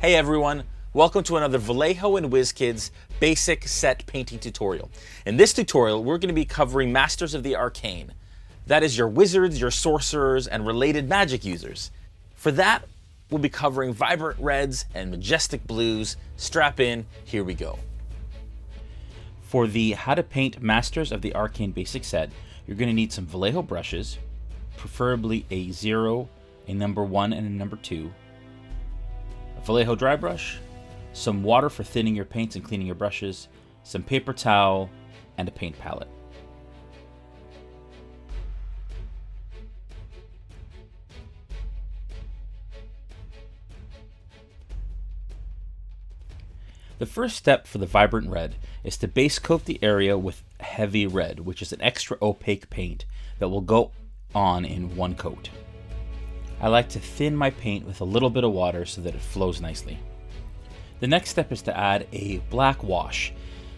Hey everyone, welcome to another Vallejo and WizKids basic set painting tutorial. In this tutorial, we're going to be covering Masters of the Arcane. That is your wizards, your sorcerers, and related magic users. For that, we'll be covering vibrant reds and majestic blues. Strap in, here we go. For the How to Paint Masters of the Arcane basic set, you're going to need some Vallejo brushes, preferably a 0, a number 1, and a number 2. Vallejo dry brush, some water for thinning your paints and cleaning your brushes, some paper towel, and a paint palette. The first step for the vibrant red is to base coat the area with heavy red, which is an extra opaque paint that will go on in one coat. I like to thin my paint with a little bit of water so that it flows nicely. The next step is to add a black wash.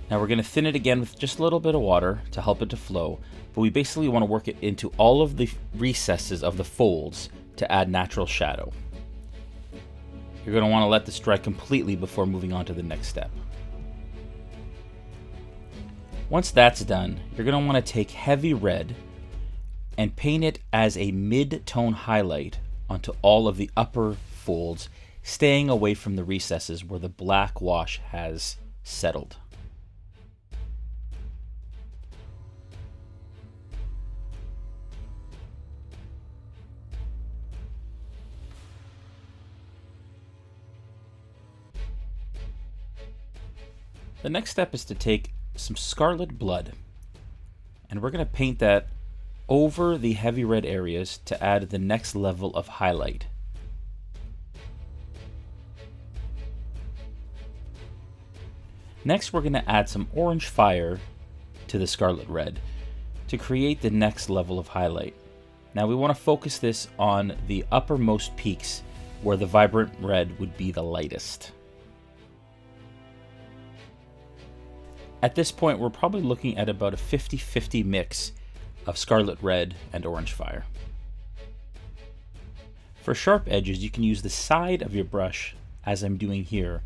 Now we're going to thin it again with just a little bit of water to help it to flow, but we basically want to work it into all of the recesses of the folds to add natural shadow. You're going to want to let this dry completely before moving on to the next step. Once that's done, you're going to want to take heavy red and paint it as a mid-tone highlight onto all of the upper folds, staying away from the recesses where the black wash has settled. The next step is to take some scarlet blood, and we're going to paint that over the heavy red areas to add the next level of highlight. Next, we're going to add some orange fire to the scarlet red to create the next level of highlight. Now we want to focus this on the uppermost peaks where the vibrant red would be the lightest. At this point, we're probably looking at about a 50-50 mix of scarlet red and orange fire. For sharp edges, you can use the side of your brush, as I'm doing here,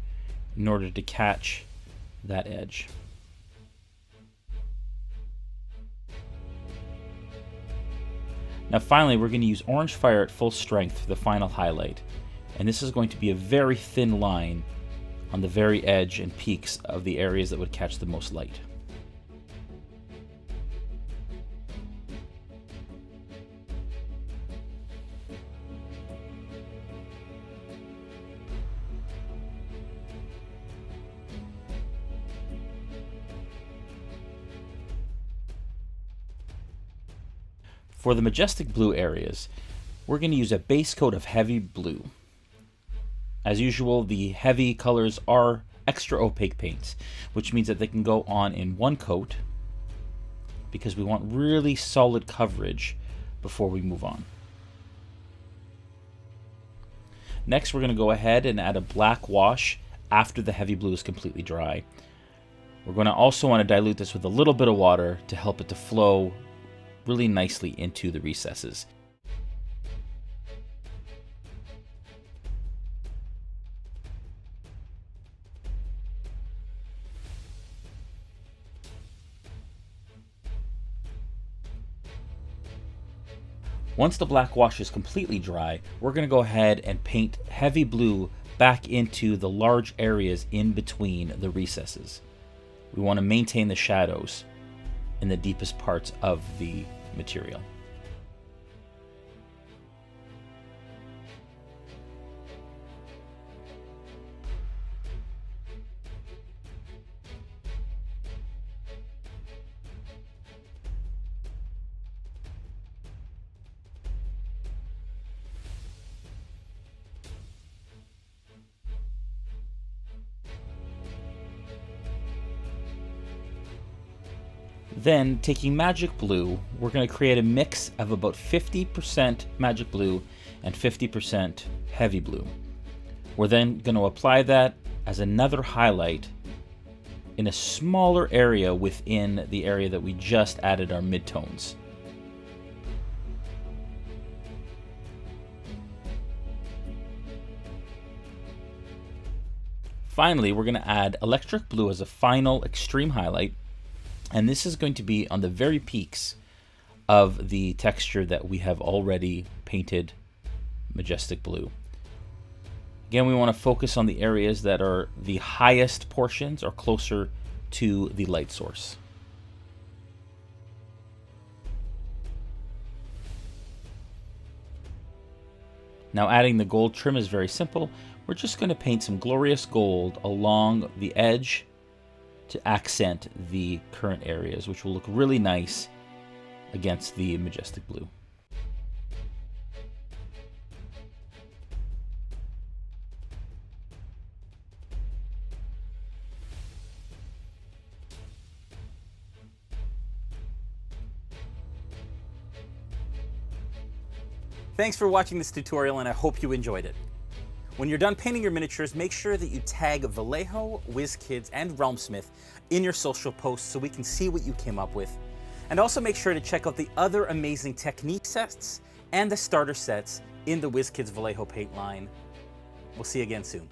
in order to catch that edge. Now finally, we're going to use orange fire at full strength for the final highlight, and this is going to be a very thin line on the very edge and peaks of the areas that would catch the most light. For the majestic blue areas, we're going to use a base coat of heavy blue. As usual, the heavy colors are extra opaque paints, which means that they can go on in one coat because we want really solid coverage before we move on. Next, we're going to go ahead and add a black wash after the heavy blue is completely dry. We're going to also want to dilute this with a little bit of water to help it to flow really nicely into the recesses. Once the black wash is completely dry, we're going to go ahead and paint heavy blue back into the large areas in between the recesses. We want to maintain the shadows in the deepest parts of the material. Then, taking magic blue, we're going to create a mix of about 50% magic blue and 50% heavy blue. We're then going to apply that as another highlight in a smaller area within the area that we just added our midtones. finally, we're going to add electric blue as a final extreme highlight. And this is going to be on the very peaks of the texture that we have already painted majestic blue. Again, we want to focus on the areas that are the highest portions or closer to the light source. Now adding the gold trim is very simple. We're just going to paint some glorious gold along the edge to accent the current areas, which will look really nice against the majestic blue. Thanks for watching this tutorial, and I hope you enjoyed it. When you're done painting your miniatures, make sure that you tag Vallejo, WizKids, and Realmsmith in your social posts so we can see what you came up with. And also make sure to check out the other amazing technique sets and the starter sets in the WizKids Vallejo paint line. We'll see you again soon.